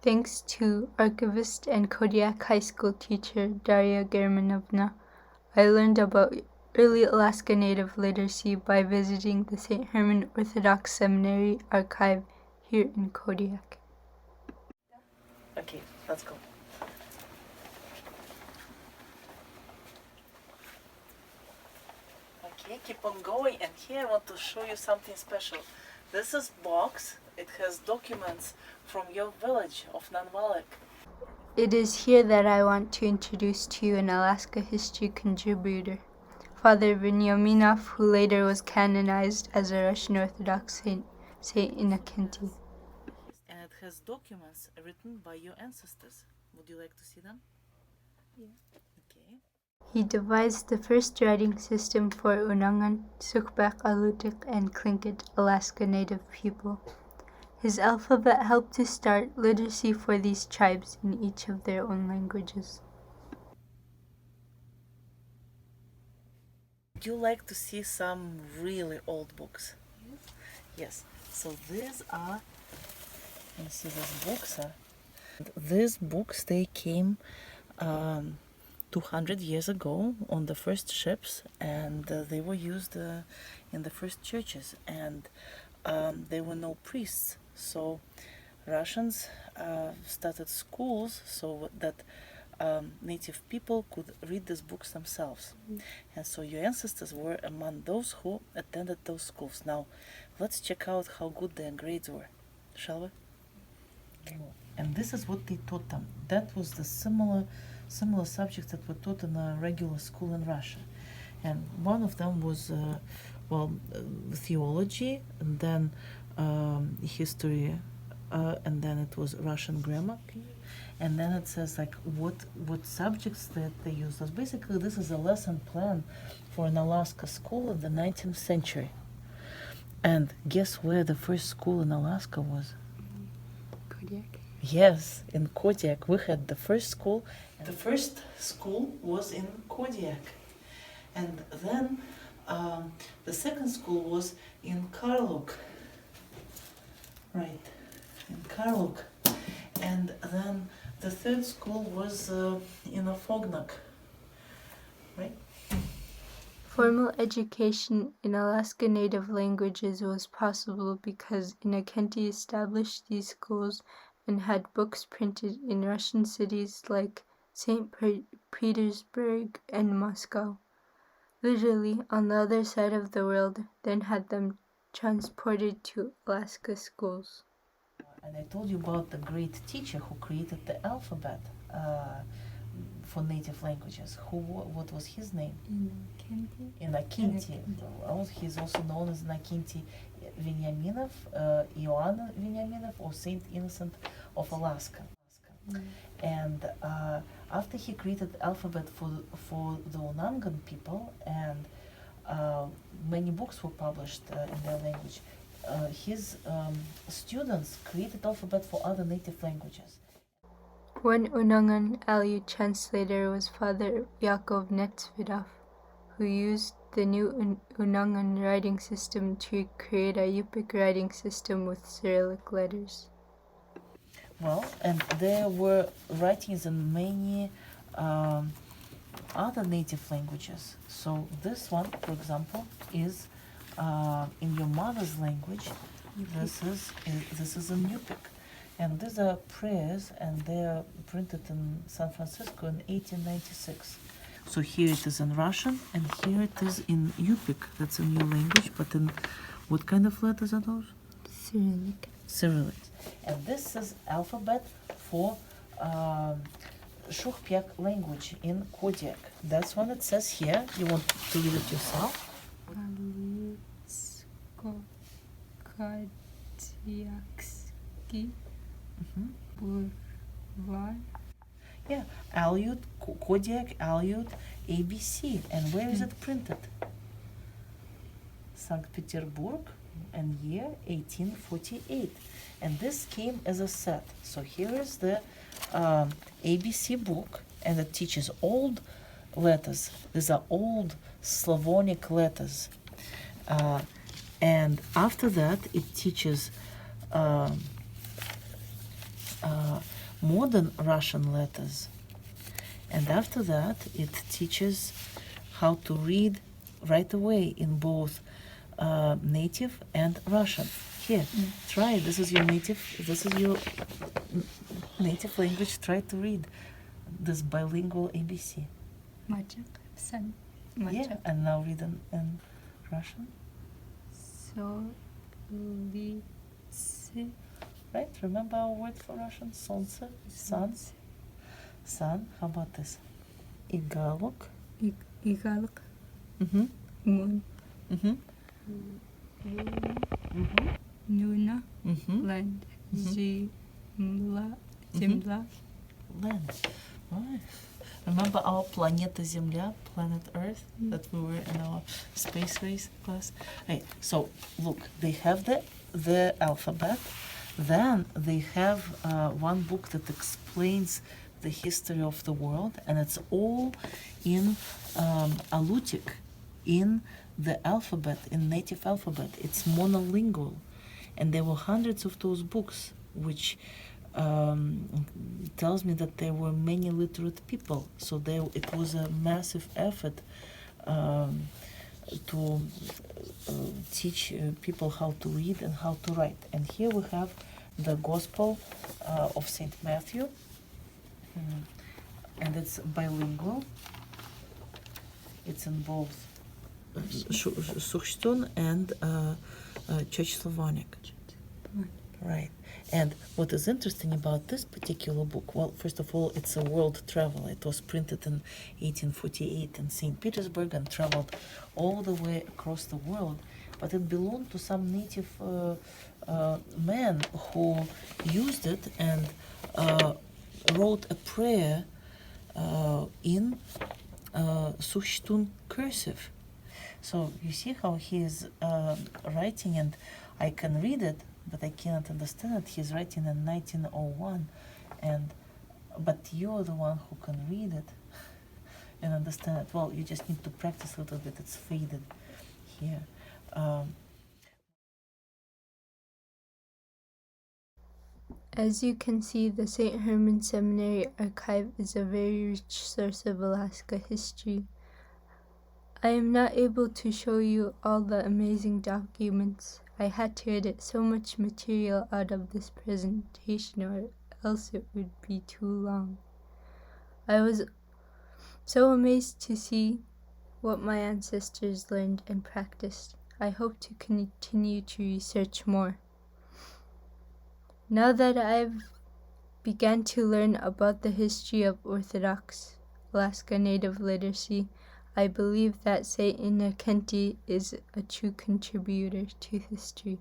Thanks to archivist and Kodiak High School teacher Daria Germanovna, I learned about early Alaska Native literacy by visiting the St. Herman Orthodox Seminary archive here in Kodiak. Okay, let's go. Okay, keep on going, and here I want to show you something special. This is box. It has documents from your village of Nanwalek. It is here that I want to introduce to you an Alaska history contributor, Father Veniaminov, who later was canonized as a Russian Orthodox saint, Saint Innocenty. And it has documents written by your ancestors. Would you like to see them? Yeah. Okay. He devised the first writing system for Unangan, Sukbek, Alutiiq, and Tlingit Alaska Native people. His alphabet helped to start literacy for these tribes in each of their own languages. Would you like to see some really old books? Yes. So these are, you see these books are, these books, they came 200 years ago on the first ships, and they were used in the first churches, and there were no priests, so Russians started schools so that native people could read these books themselves. And so your ancestors were among those who attended those schools. Now let's check out how good their grades were, shall we? Okay. And this is what they taught them. That was the similar subjects that were taught in a regular school in Russia. And one of them was theology, and then history, and then it was Russian grammar, and then it says like what subjects that they use. So basically this is a lesson plan for an Alaska school in the 19th century. And guess where the first school in Alaska was? Kodiak. Yes, in Kodiak. We had the first school. The first school was in Kodiak. And then the second school was in Karluk. Right, in Karluk. And then the third school was in Afognak. Right? Formal education in Alaska Native languages was possible because Innocenty established these schools and had books printed in Russian cities like St. Petersburg and Moscow. Literally on the other side of the world, then had them transported to Alaska schools. And I told you about the great teacher who created the alphabet for native languages. What was his name? Innocenty. He's also known as Innocenty Veniaminov, Ioann Veniaminov, or Saint Innocent of Alaska. And after he created the alphabet for the Unangan people, and many books were published in their language, his students created alphabet for other native languages. One Unangan Aleut translator was Father Yakov Netsvidov, who used the new Unangan writing system to create a Yupik writing system with Cyrillic letters. Well, and there were writings in many other native languages. So this one, for example, is in your mother's language. This is in Yupik. And these are prayers, and they are printed in San Francisco in 1896. So here it is in Russian, and here it is in Yupik. That's in your language, but in what kind of letters are those? Cyrillic. Cyrillic. And this is alphabet for Shukpiak language in Kodiak. That's what it says here. You want to read it yourself? Yeah, Aleut, Kodiak, Aleut, ABC. And where is it printed? St. Petersburg, and year 1848. And this came as a set. So here is the ABC book, and it teaches old letters. These are old Slavonic letters. And after that, it teaches modern Russian letters. And after that, it teaches how to read right away in both native and Russian. Here, try it. This is your native language. Try to read this bilingual ABC. Machak, San, Yeah, Machak. and now read in Russian. So, li, si, Right? Remember our word for Russian? Солнце, sun. Sun. How about this? Igalok. Igalk, Mm-hmm. Moon, Mm-hmm. Mm-hmm. Nuna, Mm-hmm. Land, Mhm. Zimla, Mhm. Zimla, Land. Right. Remember our planeta Земля, planet Earth, that we were in our space race class? Hey, so look, they have the alphabet. Then they have one book that explains the history of the world, and it's all in Alutiiq, in the alphabet, in native alphabet. It's monolingual, and there were hundreds of those books, which tells me that there were many literate people. So it was a massive effort to teach people how to read and how to write. And here we have the Gospel of Saint Matthew, and it's bilingual. It's in both Sukhtun and Church Slavonic. Right. And what is interesting about this particular book, well, first of all, it's a world travel. It was printed in 1848 in St. Petersburg and traveled all the way across the world. But it belonged to some native man who used it and wrote a prayer in Sukhtun cursive. So you see how he is writing, and I can read it, but I cannot understand it. He's writing in 1901, but you're the one who can read it and understand it. Well, you just need to practice a little bit. It's faded here. As you can see, the St. Herman Seminary archive is a very rich source of Alaska history. I am not able to show you all the amazing documents. I had to edit so much material out of this presentation, or else it would be too long. I was so amazed to see what my ancestors learned and practiced. I hope to continue to research more. Now that I've began to learn about the history of Orthodox Alaska Native literacy, I believe that St. Innocenty is a true contributor to history.